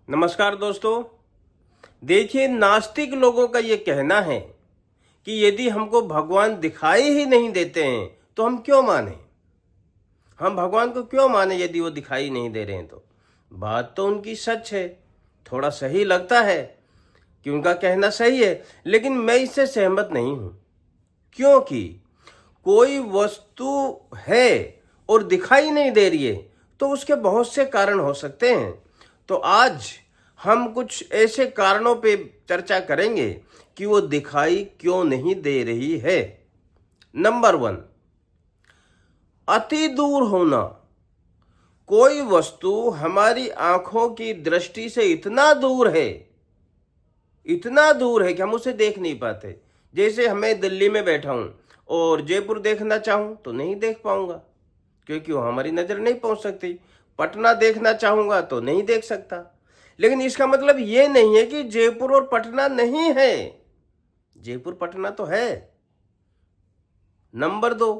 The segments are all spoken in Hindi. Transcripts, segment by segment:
नमस्कार दोस्तों। देखिए, नास्तिक लोगों का ये कहना है कि यदि हमको भगवान दिखाई ही नहीं देते हैं तो हम क्यों माने, हम भगवान को क्यों माने यदि वो दिखाई नहीं दे रहे हैं। तो बात तो उनकी सच है, थोड़ा सही लगता है कि उनका कहना सही है, लेकिन मैं इससे सहमत नहीं हूं। क्योंकि कोई वस्तु है और दिखाई नहीं दे रही है तो उसके बहुत से कारण हो सकते हैं। तो आज हम कुछ ऐसे कारणों पे चर्चा करेंगे कि वो दिखाई क्यों नहीं दे रही है। नंबर 1, अति दूर होना। कोई वस्तु हमारी आंखों की दृष्टि से इतना दूर है, इतना दूर है कि हम उसे देख नहीं पाते। जैसे हमें दिल्ली में बैठा हूं और जयपुर देखना चाहूं तो नहीं देख पाऊंगा, क्योंकि वो हमारी नजर नहीं पहुंच सकती। पटना देखना चाहूंगा तो नहीं देख सकता। लेकिन इसका मतलब ये नहीं है कि जयपुर और पटना नहीं है, जयपुर पटना तो है। नंबर 2,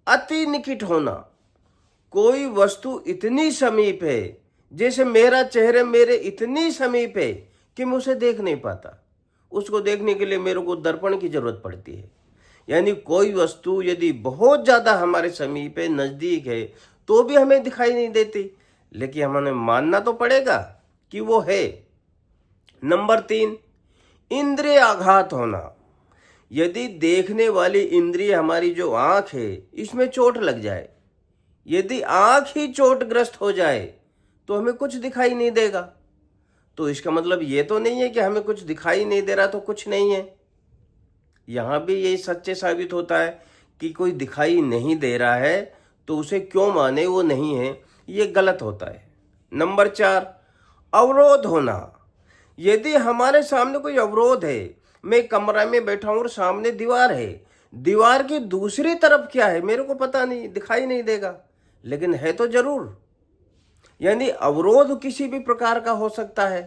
अति निकट होना। कोई वस्तु इतनी समीप है, जैसे मेरा चेहरा मेरे इतनी समीप है कि मैं उसे देख नहीं पाता। उसको देखने के लिए मेरे को दर्पण की जरूरत पड़ती है। यानी कोई वस्तु यदि बहुत ज्यादा हमारे समीप है, नजदीक है, तो भी हमें दिखाई नहीं देती, लेकिन हमें मानना तो पड़ेगा कि वो है। नंबर 3, इंद्रिय आघात होना। यदि देखने वाली इंद्रिय हमारी जो आंख है, इसमें चोट लग जाए, यदि आंख ही चोटग्रस्त हो जाए तो हमें कुछ दिखाई नहीं देगा। तो इसका मतलब ये तो नहीं है कि हमें कुछ दिखाई नहीं दे रहा तो कुछ नहीं है। यहां भी यही सच्चे साबित होता है कि कोई दिखाई नहीं दे रहा है तो उसे क्यों माने वो नहीं है, ये गलत होता है। नंबर 4, अवरोध होना। यदि हमारे सामने कोई अवरोध है, मैं कमरा में बैठा हूं और सामने दीवार है, दीवार की दूसरी तरफ क्या है मेरे को पता नहीं, दिखाई नहीं देगा, लेकिन है तो जरूर। यानी अवरोध किसी भी प्रकार का हो सकता है।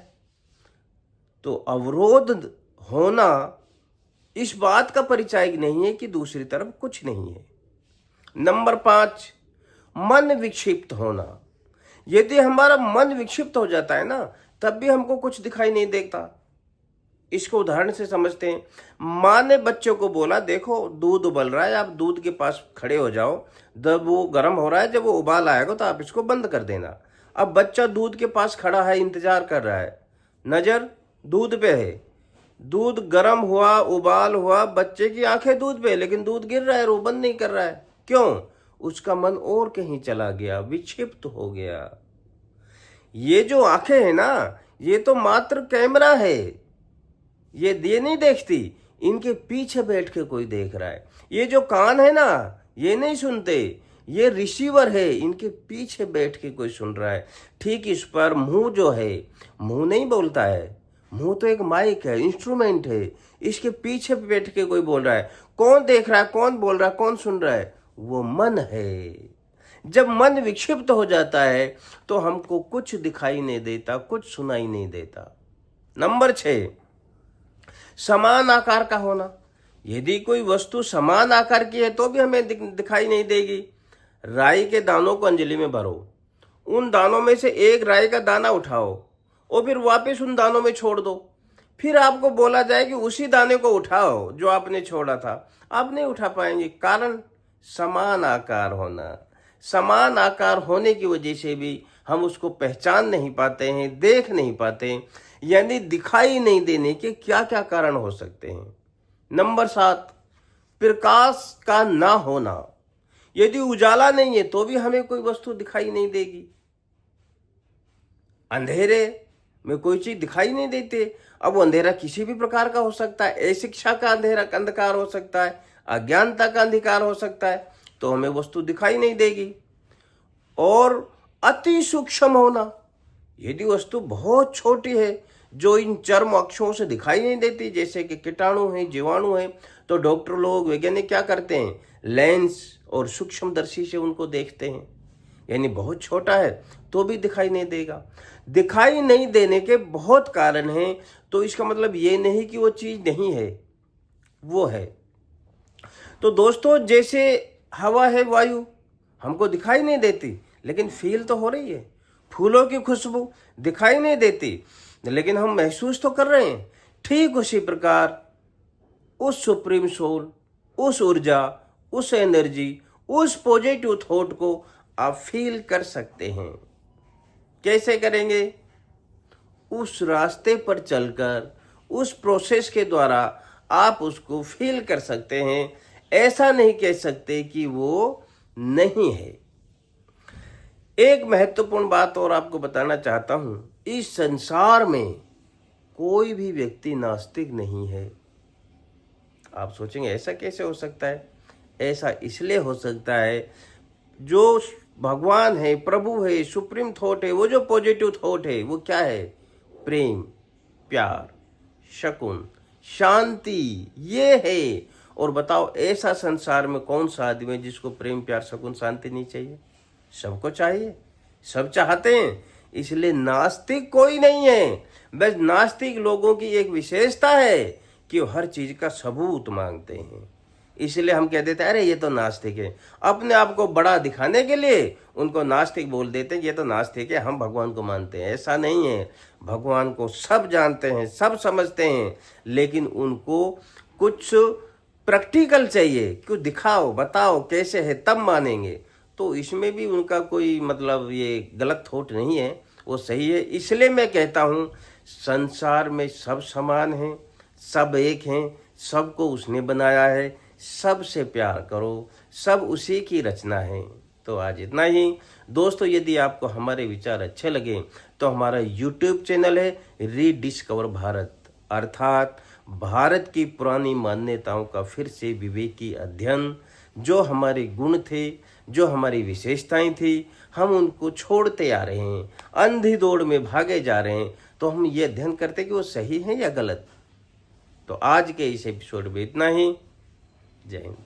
तो अवरोध होना इस बात का परिचायक नहीं है कि दूसरी तरफ कुछ नहीं है। नंबर 5, मन विक्षिप्त होना। यदि हमारा मन विक्षिप्त हो जाता है ना, तब भी हमको कुछ दिखाई नहीं देता। इसको उदाहरण से समझते हैं। माँ ने बच्चों को बोला, देखो दूध उबल रहा है, आप दूध के पास खड़े हो जाओ, जब वो गर्म हो रहा है, जब वो उबाल आएगा तो आप इसको बंद कर देना। अब बच्चा दूध के पास खड़ा है, इंतजार कर रहा है, नजर दूध पे है, दूध गर्म हुआ, उबाल हुआ, बच्चे की आंखें दूध पे, लेकिन दूध गिर रहा है, वो बंद नहीं कर रहा है। क्यों? उसका मन और कहीं चला गया, विक्षिप्त हो गया। ये जो आंखें हैं ना, ये तो मात्र कैमरा है, ये नहीं देखती, इनके पीछे बैठ के कोई देख रहा है। ये जो कान है ना, ये नहीं सुनते, ये रिसीवर है, इनके पीछे बैठ के कोई सुन रहा है। ठीक इस पर मुंह जो है, मुंह नहीं बोलता है, मुंह तो एक माइक है, इंस्ट्रूमेंट है, इसके पीछे बैठ के कोई बोल रहा है। कौन देख रहा है, कौन बोल रहा है, कौन सुन रहा है? वो मन है। जब मन विक्षिप्त हो जाता है तो हमको कुछ दिखाई नहीं देता, कुछ सुनाई नहीं देता। नंबर 6, समान आकार का होना। यदि कोई वस्तु समान आकार की है तो भी हमें दिखाई नहीं देगी। राई के दानों को अंजलि में भरो, उन दानों में से एक राई का दाना उठाओ और फिर वापस उन दानों में छोड़ दो। फिर आपको बोला जाए कि उसी दाने को उठाओ जो आपने छोड़ा था, आप नहीं उठा पाएंगे। कारण समान आकार होना। समान आकार होने की वजह से भी हम उसको पहचान नहीं पाते हैं, देख नहीं पाते। यानी दिखाई नहीं देने के क्या क्या कारण हो सकते हैं। नंबर 7, प्रकाश का ना होना। यदि उजाला नहीं है तो भी हमें कोई वस्तु दिखाई नहीं देगी। अंधेरे में कोई चीज दिखाई नहीं देती। अब वो अंधेरा किसी भी प्रकार का हो सकता है, अशिक्षा का अंधकार हो सकता है, अज्ञानता का अंधकार हो सकता है, तो हमें वस्तु दिखाई नहीं देगी। और अति सूक्ष्म होना। यदि वस्तु बहुत छोटी है जो इन चर्म अक्षों से दिखाई नहीं देती, जैसे कि कीटाणु है, जीवाणु है, तो डॉक्टर लोग, वैज्ञानिक क्या करते हैं, लेंस और सूक्ष्मदर्शी से उनको देखते हैं। यानी बहुत छोटा है तो भी दिखाई नहीं देगा। दिखाई नहीं देने के बहुत कारण हैं, तो इसका मतलब ये नहीं कि वो चीज नहीं है, वो है। तो दोस्तों, जैसे हवा है, वायु हमको दिखाई नहीं देती लेकिन फील तो हो रही है। फूलों की खुशबू दिखाई नहीं देती, लेकिन हम महसूस तो कर रहे हैं। ठीक उसी प्रकार उस सुप्रीम सोल, उस ऊर्जा, उस एनर्जी, उस पॉजिटिव थॉट को आप फील कर सकते हैं। कैसे करेंगे? उस रास्ते पर चलकर, उस प्रोसेस के द्वारा आप उसको फील कर सकते हैं। ऐसा नहीं कह सकते कि वो नहीं है। एक महत्वपूर्ण बात और आपको बताना चाहता हूं, इस संसार में कोई भी व्यक्ति नास्तिक नहीं है। आप सोचेंगे ऐसा कैसे हो सकता है? ऐसा इसलिए हो सकता है, जो भगवान है, प्रभु है, सुप्रीम थॉट है, वो जो पॉजिटिव थॉट है, वो क्या है? प्रेम, प्यार, शकुन, शांति, ये है। और बताओ, ऐसा संसार में कौन सा आदमी है जिसको प्रेम, प्यार, शकुन, शांति नहीं चाहिए? सबको चाहिए, सब चाहते हैं। इसलिए नास्तिक कोई नहीं है। बस नास्तिक लोगों की एक विशेषता है कि वो हर चीज का सबूत मांगते हैं। इसलिए हम कह देते हैं अरे ये तो नास्तिक है। अपने आप को बड़ा दिखाने के लिए उनको नास्तिक बोल देते हैं, ये तो नास्तिक है, हम भगवान को मानते हैं। ऐसा नहीं है। भगवान को सब जानते हैं, सब समझते हैं, लेकिन उनको कुछ प्रैक्टिकल चाहिए। कुछ दिखाओ, बताओ कैसे है, तब मानेंगे। तो इसमें भी उनका कोई मतलब ये गलत थॉट नहीं है, वो सही है। इसलिए मैं कहता हूँ संसार में सब समान हैं, सब एक हैं, सबको उसने बनाया है, सबसे प्यार करो, सब उसी की रचना है। तो आज इतना ही दोस्तों। यदि आपको हमारे विचार अच्छे लगे तो हमारा YouTube चैनल है रीडिस्कवर भारत, अर्थात भारत की पुरानी मान्यताओं का फिर से विवेकी अध्ययन। जो हमारे गुण थे, जो हमारी विशेषताएं थी, हम उनको छोड़ते आ रहे हैं, अंधी दौड़ में भागे जा रहे हैं। तो हम ये अध्ययन करते कि वो सही है या गलत। तो आज के इस एपिसोड में इतना ही। जय हिंद।